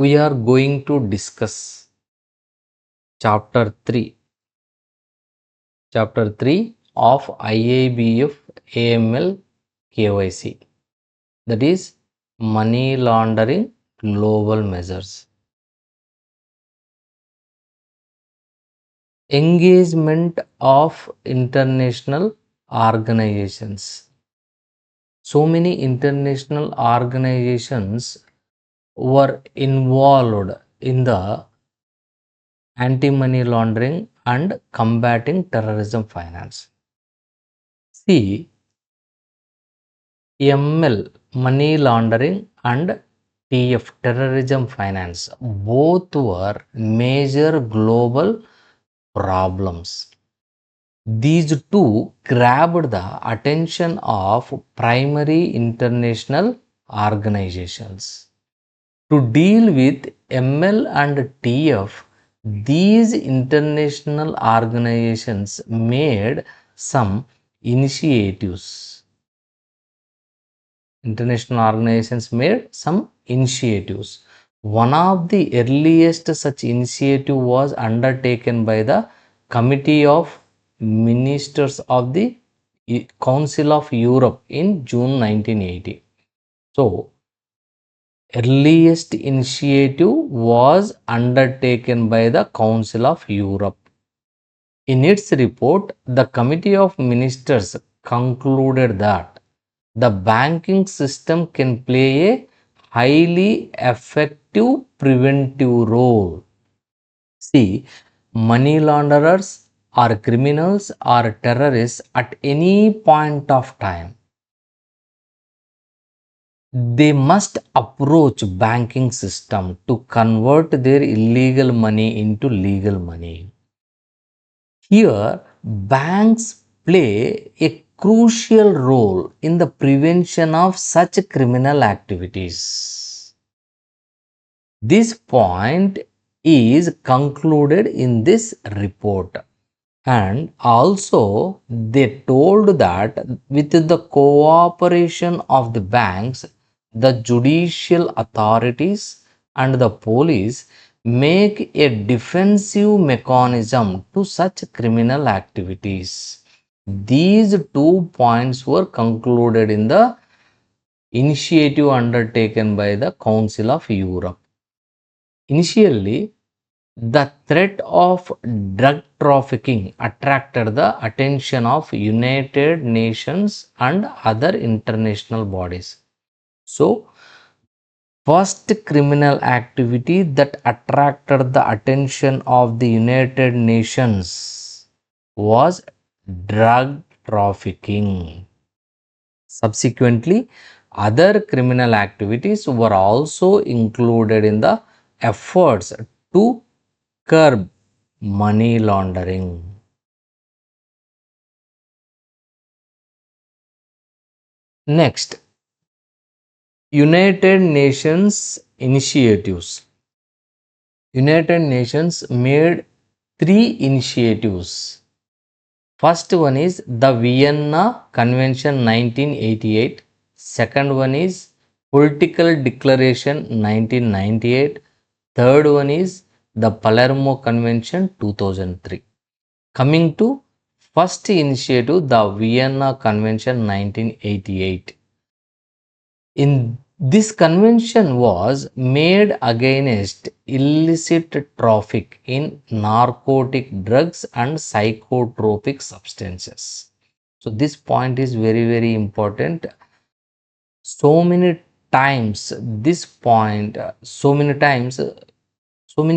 we are going to discuss chapter 3 of Iibf AML KYC, that is money laundering global measures. Engagement of international organizations. So many international organizations were involved in the anti-money laundering and combating terrorism finance. See, ML, money laundering, and TF, terrorism finance, both were major global problems. These two grabbed the attention of primary international organizations. To deal with ML and TF, these international organizations made some initiatives. International organizations made some initiatives. One of the earliest such initiative was undertaken by the Committee of Ministers of the Council of Europe in June 1980. So, earliest initiative was undertaken by the Council of Europe. In its report, the Committee of Ministers concluded that the banking system can play a highly effective preventive role. See, money launderers or criminals or terrorists at any point of time, they must approach banking system to convert their illegal money into legal money. Here, banks play a crucial role in the prevention of such criminal activities. This point is concluded in this report. And also, they told that with the cooperation of the banks, the judicial authorities and the police make a defensive mechanism to such criminal activities. These 2 points were concluded in the initiative undertaken by the Council of Europe. Initially, the threat of drug trafficking attracted the attention of United Nations and other international bodies. So, first criminal activity that attracted the attention of the United Nations was drug trafficking. Subsequently, other criminal activities were also included in the efforts to curb money laundering. Next, United Nations initiatives. United Nations made 3 initiatives. First one is the Vienna Convention 1988. Second one is Political Declaration 1998. Third one is the Palermo Convention 2003. Coming to first initiative, the Vienna Convention 1988. In this convention was made against illicit traffic in narcotic drugs and psychotropic substances. So this point is very important. So many times this point, so many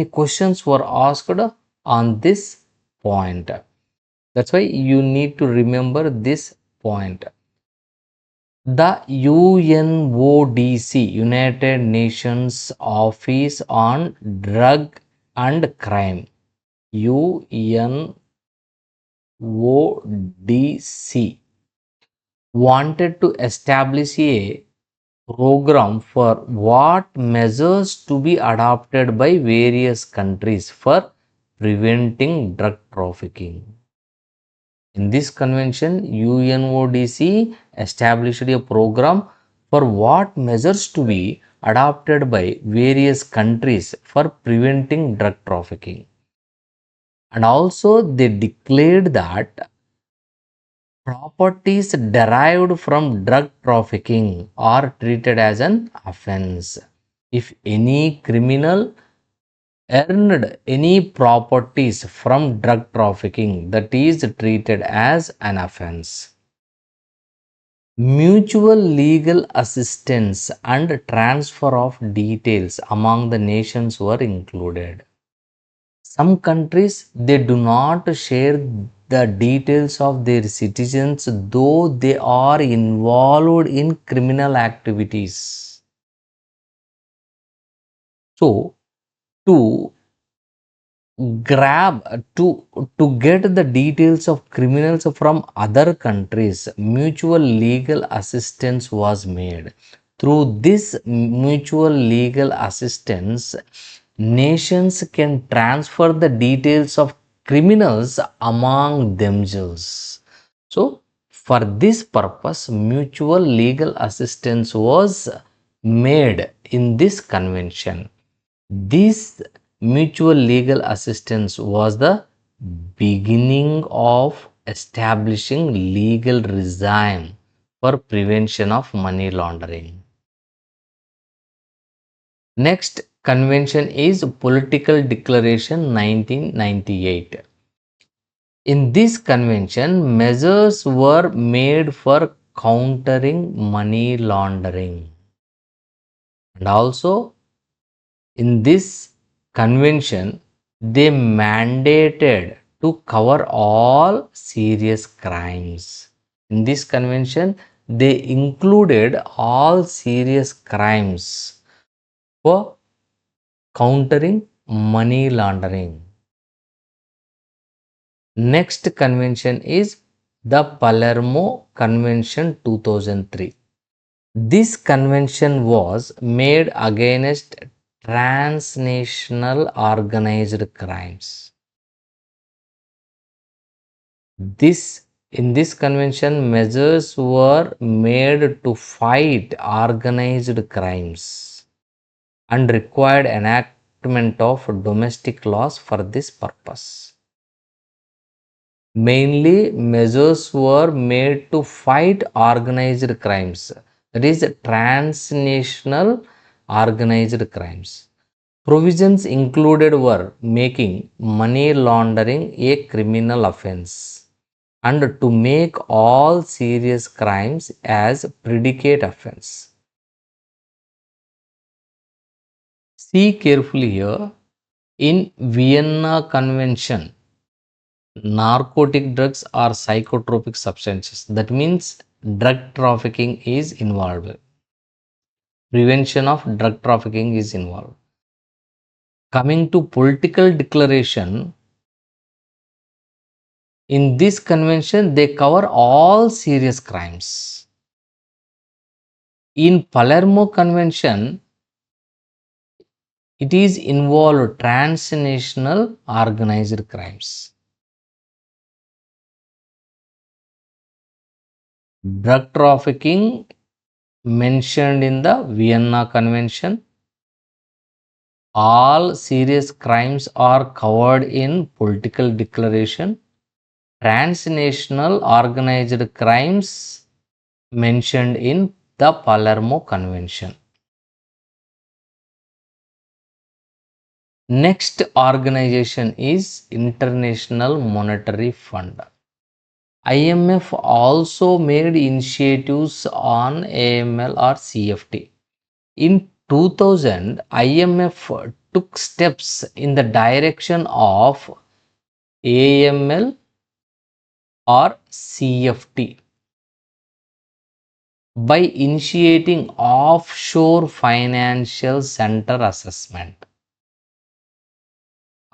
questions were asked on this point. That's why you need to remember this point. The UNODC, United Nations Office on Drug and Crime, UNODC, wanted to establish a program for what measures to be adopted by various countries for preventing drug trafficking. In this convention, UNODC established a program for what measures to be adopted by various countries for preventing drug trafficking. And also, they declared that properties derived from drug trafficking are treated as an offense. If any criminal earned any properties from drug trafficking, that is treated as an offense. Mutual legal assistance and transfer of details among the nations were included. Some countries they do not share the details of their citizens though they are involved in criminal activities. So to grab to get the details of criminals from other countries, mutual legal assistance was made. Through this mutual legal assistance, nations can transfer the details of criminals among themselves. So for this purpose, mutual legal assistance was made in this convention. This mutual legal assistance was the beginning of establishing legal regime for prevention of money laundering. Next convention is Political Declaration 1998. In this convention, measures were made for countering money laundering. And also, in this convention, they mandated to cover all serious crimes. In this convention, they included all serious crimes for countering money laundering. Next convention is the Palermo Convention 2003. This convention was made against transnational organized crimes. In this convention, measures were made to fight organized crimes and required enactment of domestic laws for this purpose. Mainly, measures were made to fight organized crimes, that is, transnational organized crimes. Provisions included were making money laundering a criminal offense and to make all serious crimes as predicate offense. See carefully here. In Vienna Convention, narcotic drugs are psychotropic substances. That means drug trafficking is involved. Prevention of drug trafficking is involved. Coming to political declaration, in this convention, they cover all serious crimes. In Palermo Convention, it is involved transnational organized crimes. Drug trafficking mentioned in the Vienna Convention. All serious crimes are covered in political declaration. Transnational organized crimes mentioned in the Palermo Convention. Next organization is International Monetary Fund. IMF also made initiatives on AML or CFT. In 2000, IMF took steps in the direction of AML or CFT by initiating offshore financial center assessment.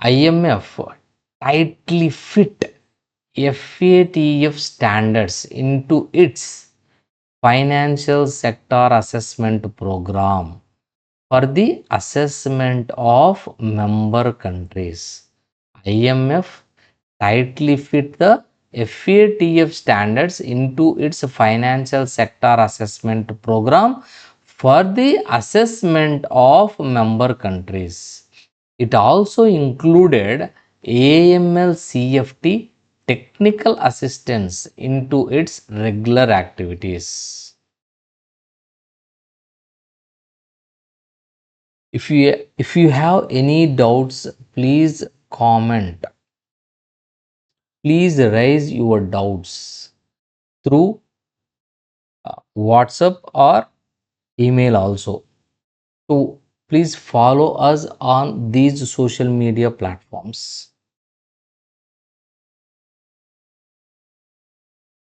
IMF tightly fit FATF standards into its financial sector assessment program for the assessment of member countries. IMF tightly fit the FATF standards into its financial sector assessment program for the assessment of member countries. It also included AML CFT technical assistance into its regular activities. If you have any doubts, please comment. Please raise your doubts through WhatsApp or email also. So please follow us on these social media platforms.